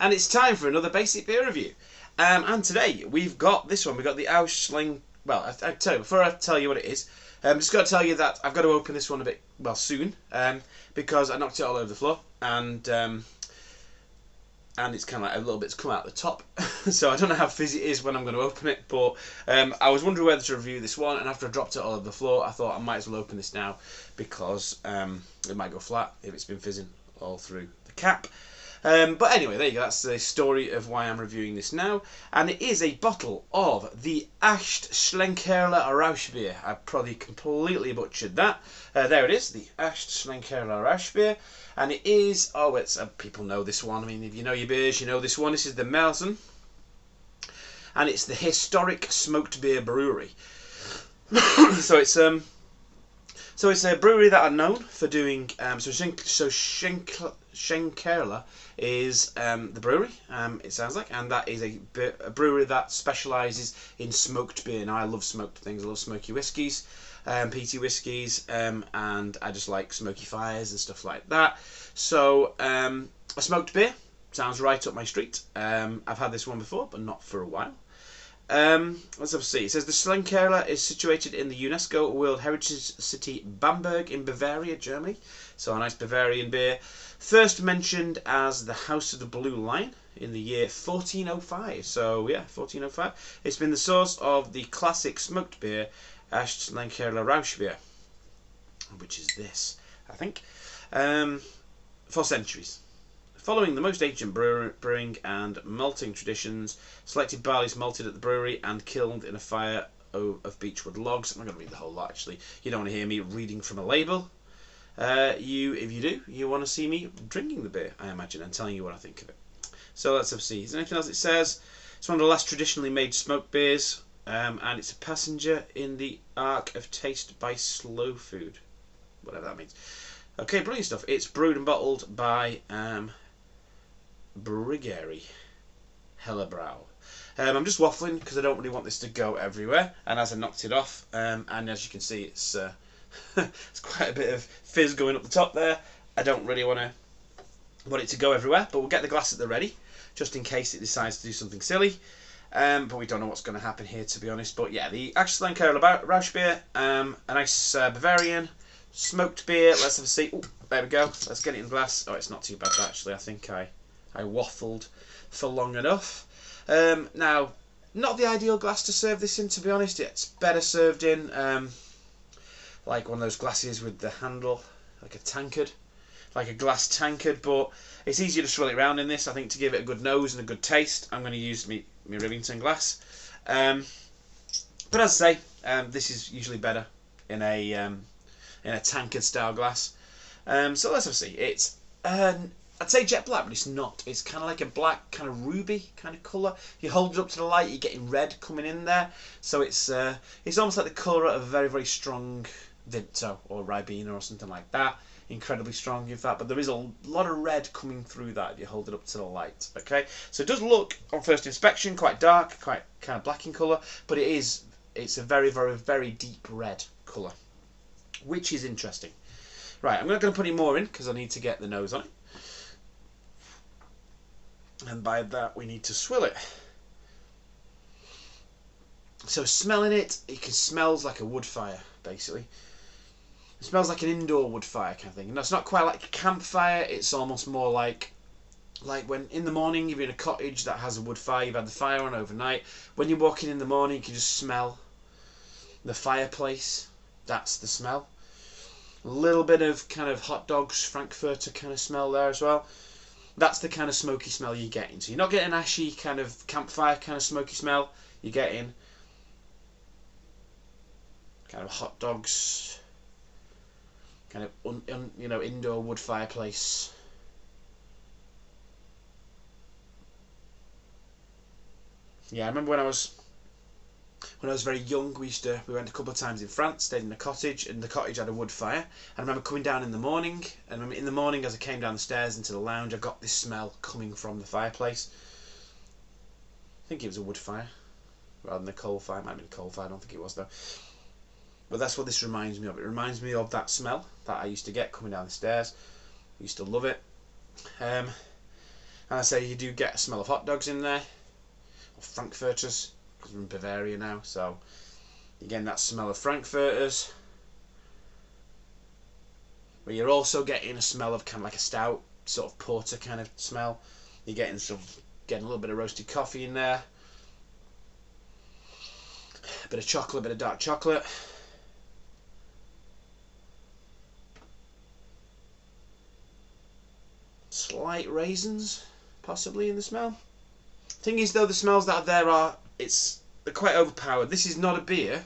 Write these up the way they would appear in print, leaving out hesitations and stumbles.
And it's time for another basic beer review. And today we've got this one. We've got the Aecht. Well, I tell you, before I tell you what it is, I'm just got to tell you that I've got to open this one a bit, well, soon, because I knocked it all over the floor, and it's kind of like a little bit's come out the top. So I don't know how fizzy it is when I'm going to open it, but I was wondering whether to review this one, and after I dropped it all over the floor, I thought I might as well open this now, because it might go flat if it's been fizzing all through the cap. But anyway, there you go. That's the story of why I'm reviewing this now. And it is a bottle of the Aecht Schlenkerla Rauchbier. I probably completely butchered that. There it is, the Aecht Schlenkerla Rauchbier. And it is, people know this one. I mean, if you know your beers, you know this one. This is the Melson. And it's the historic smoked beer brewery. So it's a brewery that are known for doing. Schlenkerla is the brewery. It sounds like, and that is a brewery that specialises in smoked beer. Now I love smoked things. I love smoky whiskies, peaty whiskies, and I just like smoky fires and stuff like that. So a smoked beer sounds right up my street. I've had this one before, but not for a while. Let's have a see. It says the Schlenkerla is situated in the UNESCO World Heritage City Bamberg in Bavaria, Germany. So a nice Bavarian beer. First mentioned as the House of the Blue Lion in the year 1405. So yeah, 1405. It's been the source of the classic smoked beer, Aecht Schlenkerla Rauchbier, which is this, I think, for centuries. Following the most ancient brewing and malting traditions, selected barley is malted at the brewery and killed in a fire of beechwood logs. I'm not going to read the whole lot, actually. You don't want to hear me reading from a label. If you do, you want to see me drinking the beer, I imagine, and telling you what I think of it. So let's have a see. Is there anything else it says? It's one of the last traditionally made smoked beers, and it's a passenger in the arc of taste by slow food. Whatever that means. Okay, brilliant stuff. It's brewed and bottled by Briggery Hellebrau. I'm just waffling because I don't really want this to go everywhere, and as I knocked it off, and as you can see, it's it's quite a bit of fizz going up the top there. I don't really want it to go everywhere, but we'll get the glass at the ready just in case it decides to do something silly. But we don't know what's going to happen here, to be honest. But yeah, the Aecht Schlenkerla Rauchbier, a nice Bavarian smoked beer. Let's have a see. Ooh, there we go. Let's get it in glass. Oh, it's not too bad actually. I think I waffled for long enough. Now, not the ideal glass to serve this in, to be honest. It's better served in like one of those glasses with the handle, like a tankard, like a glass tankard. But it's easier to swirl it around in this, I think, to give it a good nose and a good taste. I'm going to use my Rivington glass. But as I say, this is usually better in a tankard style glass. So let's have a see. It's I'd say jet black, but it's not. It's kind of like a black, kind of ruby kind of colour. You hold it up to the light, you're getting red coming in there. So it's almost like the colour of a very, very strong Vimto or Ribena or something like that. Incredibly strong, in fact. But there is a lot of red coming through that if you hold it up to the light. Okay, so it does look, on first inspection, quite dark, quite kind of black in colour. But it's a very, very, very deep red colour, which is interesting. Right, I'm not going to put any more in because I need to get the nose on it. And by that we need to swill it. So smelling it, smells like a wood fire, basically. It smells like an indoor wood fire kind of thing. And it's not quite like a campfire, it's almost more like when in the morning you're in a cottage that has a wood fire, you've had the fire on overnight. When you're walking in the morning you can just smell the fireplace. That's the smell. A little bit of kind of hot dogs, Frankfurter kind of smell there as well. That's the kind of smoky smell you're getting. So you're not getting ashy kind of campfire kind of smoky smell. You're getting kind of hot dogs, kind of indoor wood fireplace. Yeah, I remember when I was very young, we went a couple of times in France, stayed in a cottage, and the cottage had a wood fire. I remember coming down in the morning, and in the morning as I came down the stairs into the lounge, I got this smell coming from the fireplace. I think it was a wood fire rather than a coal fire. It might have been a coal fire, I don't think it was though. But that's what this reminds me of. It reminds me of that smell that I used to get coming down the stairs. I used to love it. And And I say you do get a smell of hot dogs in there, or frankfurters, because we're in Bavaria now, so you're getting that smell of frankfurters. But you're also getting a smell of kind of like a stout, sort of porter kind of smell. You're getting getting a little bit of roasted coffee in there, a bit of chocolate, a bit of dark chocolate. Slight raisins, possibly, in the smell. Thing is, though, the smells that are there they're quite overpowered. This is not a beer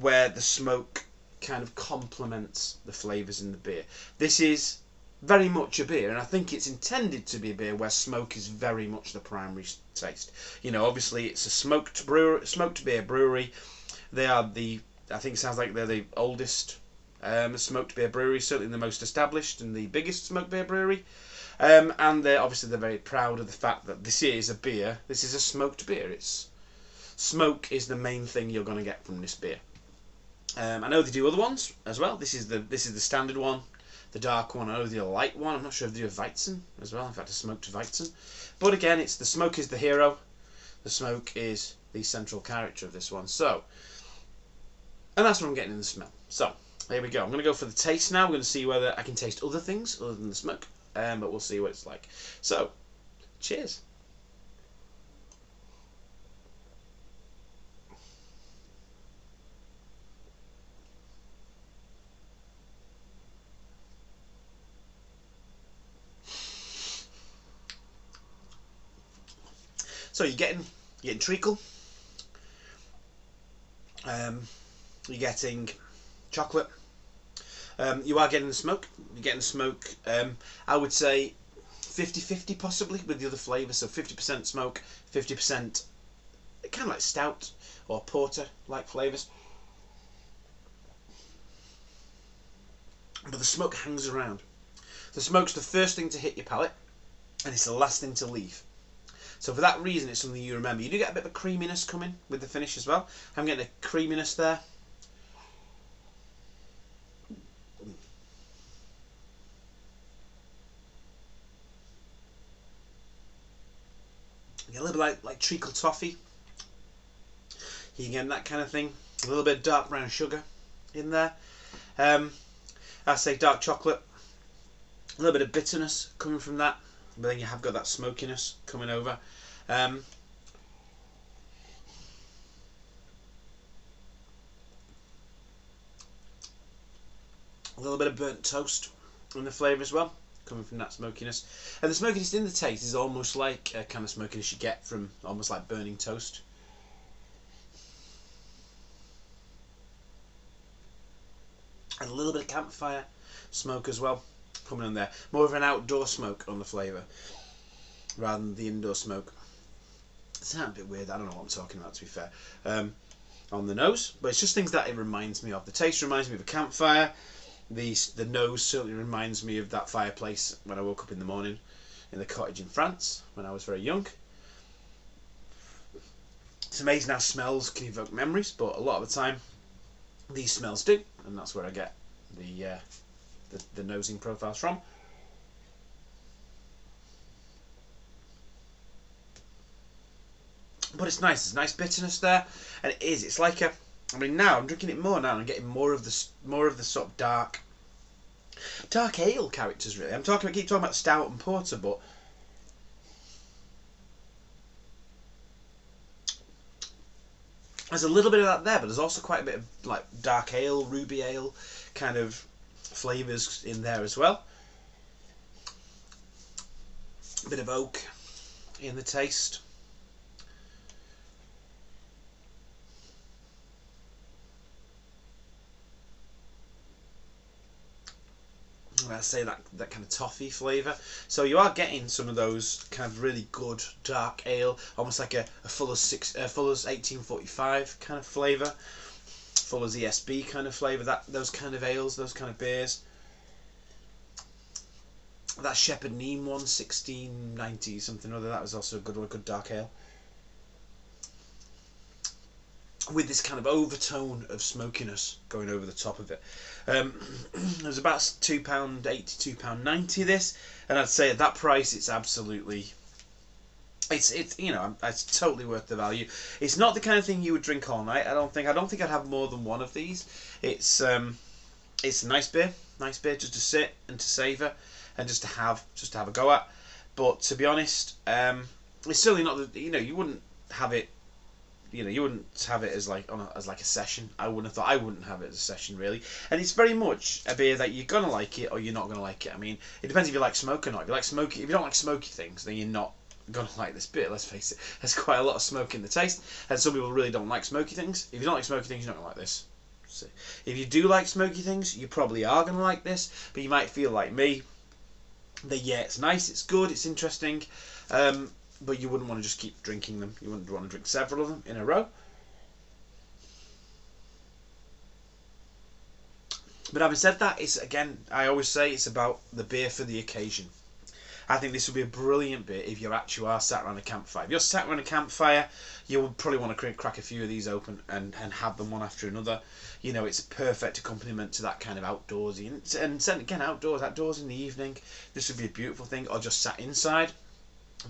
where the smoke kind of complements the flavours in the beer. This is very much a beer, and I think it's intended to be a beer where smoke is very much the primary taste. You know, obviously it's a smoked beer brewery. They are I think it sounds like they're the oldest smoked beer brewery, certainly the most established and the biggest smoked beer brewery. And they're very proud of the fact that this is a beer. This is a smoked beer. Smoke is the main thing you're going to get from this beer. I know they do other ones as well. This is the standard one, the dark one. I know they do a light one. I'm not sure if they do a Weizen as well. In fact, a smoked Weizen. But again, the smoke is the hero. The smoke is the central character of this one. So, and that's what I'm getting in the smell. So, here we go. I'm going to go for the taste now. We're going to see whether I can taste other things other than the smoke. But we'll see what it's like. So, cheers. So you're getting treacle. You're getting chocolate. You are getting the smoke. You're getting smoke. I would say 50-50 possibly with the other flavours. So 50% smoke, 50% kind of like stout or porter like flavours. But the smoke hangs around. The smoke's the first thing to hit your palate, and it's the last thing to leave. So for that reason, it's something you remember. You do get a bit of a creaminess coming with the finish as well. I'm getting a creaminess there. A little bit like treacle toffee. You get that kind of thing. A little bit of dark brown sugar in there. I say dark chocolate. A little bit of bitterness coming from that, but then you have got that smokiness coming over. A little bit of burnt toast in the flavour as well, coming from that smokiness. And the smokiness in the taste is almost like a kind of smokiness you get from almost like burning toast. And a little bit of campfire smoke as well coming on there. More of an outdoor smoke on the flavour rather than the indoor smoke. It sounds a bit weird. I don't know what I'm talking about, to be fair. On the nose, but it's just things that it reminds me of. The taste reminds me of a campfire. The nose certainly reminds me of that fireplace when I woke up in the morning in the cottage in France when I was very young. It's amazing how smells can evoke memories, but a lot of the time these smells do, and that's where I get the nosing profiles from. But it's nice. There's nice bitterness there, and it is. It's like I mean, now I'm drinking it more now, and I'm getting more of the sort of dark ale characters. Really, I keep talking about stout and porter, but there's a little bit of that there. But there's also quite a bit of like dark ale, ruby ale kind of flavours in there as well. A bit of oak in the taste. I say that kind of toffee flavour. So you are getting some of those kind of really good dark ale, almost like a Fuller's 1845 kind of flavour, Fuller's ESB kind of flavour. Those kind of ales, those kind of beers. That Shepherd Neame one, 1690 something or other, that was also a good dark ale, with this kind of overtone of smokiness going over the top of it. It was about £2.80, £2.90 this, and I'd say at that price it's absolutely It's you know, it's totally worth the value. It's not the kind of thing you would drink all night. I don't think I'd have more than one of these. It's a nice beer just to sit and to savor, and just to have a go at. But to be honest, it's certainly not the, you know, you wouldn't have it. You know, you wouldn't have it as like as like a session. I wouldn't have it as a session really. And it's very much a beer that you're gonna like it or you're not gonna like it. I mean, it depends if you like smoke or not. If you don't like smoky things, then you're not gonna like this beer. Let's face it. There's quite a lot of smoke in the taste, and some people really don't like smoky things. If you don't like smoky things, you're not gonna like this. So, if you do like smoky things, you probably are gonna like this. But you might feel like me, that yeah, it's nice, it's good, it's interesting. But you wouldn't want to just keep drinking them. You wouldn't want to drink several of them in a row. But having said that, it's again, I always say it's about the beer for the occasion. I think this would be a brilliant beer if you actually are sat around a campfire. If you're sat around a campfire, you would probably want to crack a few of these open and have them one after another. You know, it's a perfect accompaniment to that kind of outdoorsy. And again, outdoors in the evening, this would be a beautiful thing. Or just sat inside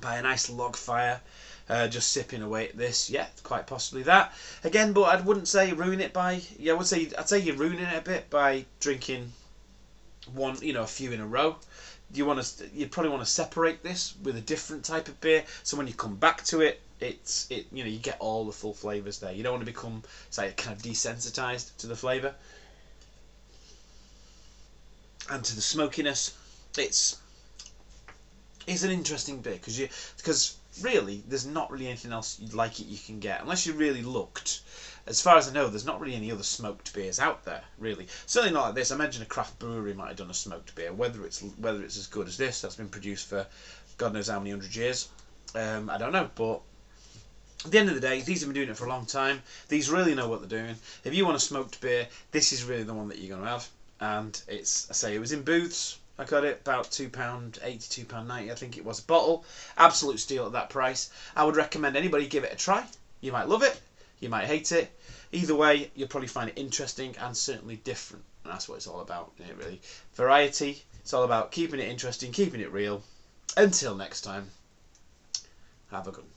by a nice log fire, just sipping away at this. Yeah, quite possibly that. Again, but I wouldn't say ruin it by. Yeah, I'd say you're ruining it a bit by drinking one, you know, a few in a row. You probably want to separate this with a different type of beer. So when you come back to it, you know, you get all the full flavors there. You don't want to become, say, kind of desensitized to the flavor and to the smokiness. It's an interesting beer because really there's not really anything else like it you can get unless you really looked. As far as I know, there's not really any other smoked beers out there, really. Certainly not like this. I imagine a craft brewery might have done a smoked beer. Whether it's as good as this, that's been produced for God knows how many 100 years. I don't know, but at the end of the day, these have been doing it for a long time. These really know what they're doing. If you want a smoked beer, this is really the one that you're going to have. And it's, I say, it was in booths. I got it about £2.80, £2.90, I think it was a bottle. Absolute steal at that price. I would recommend anybody give it a try. You might love it, you might hate it. Either way, you'll probably find it interesting and certainly different. And that's what it's all about, isn't it, really? Variety. It's all about keeping it interesting, keeping it real. Until next time, have a good one.